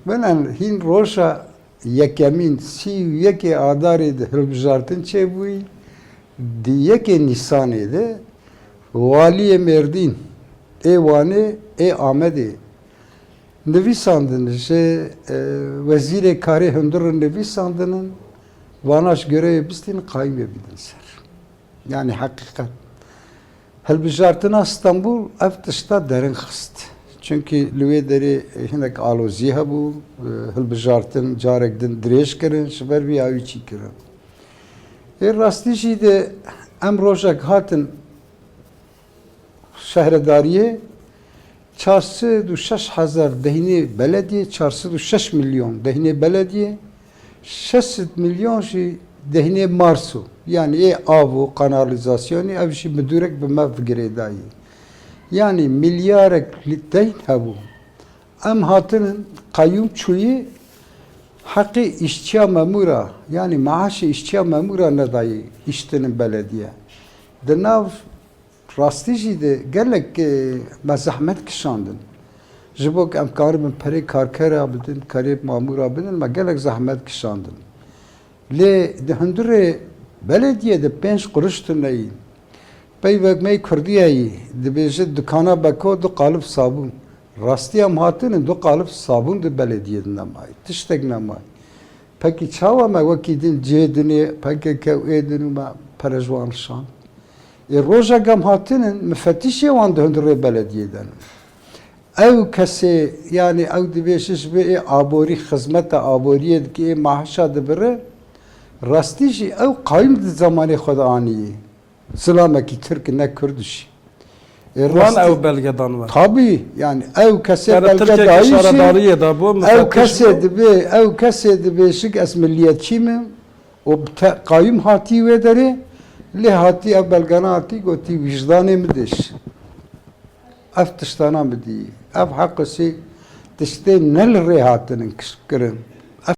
Benen hin roşa yekemîn sî yekê adarê de hilbijartin çêbûyî di yekê Nîsanê de Waliyê Mêrdîn ê Wanê ê Amedê nivîsandin ji wezîrê karê hundir nivîsandinin vanaş görevê bistîn qayîmê bidin ser. Yani hakikat. Hilbijartina İstanbul ev tişta derin xist. Çünkü li wê derê hinek alozî hebû, hilbijartin carek din dirêj kirin, ji ber vî awî çî kirin. Ê rastî jî de em rojek hatin şehredariyê 406,000 dehinê belediye, 406 milyon dehinê belediye, 600 milyon jî dehinê Marso. Yani av û kanalizasyonê ev jî müdûrek bi me girêdayî. Yani milyarek li deyn hebû. Em hatinin kayyum çûyî haqqı işçiya memura yani maaşı işçiya memura nedayî iştinin belediye. Di nav rastî jî de gelek me zehmet kişandin. Ji bo em karibin perê karkera bidin, karê mamura bidin, me gelek zehmet kişandin. Lê di hundirê belediye de 5 kuruş tuneyî. Peyvek me Kurdiyayî dibêje dukana beko du qalib sabûn. Rastî em hatinin du qalib sabûn di belediyê nemayî. Tiştek nemayî. Pekî çawa me wekî din cêdinê PKK ê din û me perejwan şand. Rojek em hatinin müfettişê wan di hundirê belediyê de. Ew kesê yani ew dibêje ji vê aborî xizmeta aboriyê dike ê maaşa dibire rastî jî ew qayîm di zamanê xwe de anîye. Silamekî Türk ne Kürdîş. Wan ew belgedan var. Tabii yani ev kesê Yani Türkiye şaradariye da bu ev kesê dibe ev kesê dibe şik es milliyetçî mi o qayîm hatî wê derê lê hatî ev belgana hatî gotî vicdanê mi diş. Ev tiştana mi dî. Ev heqî tiştê ne li rê hatinin kirin.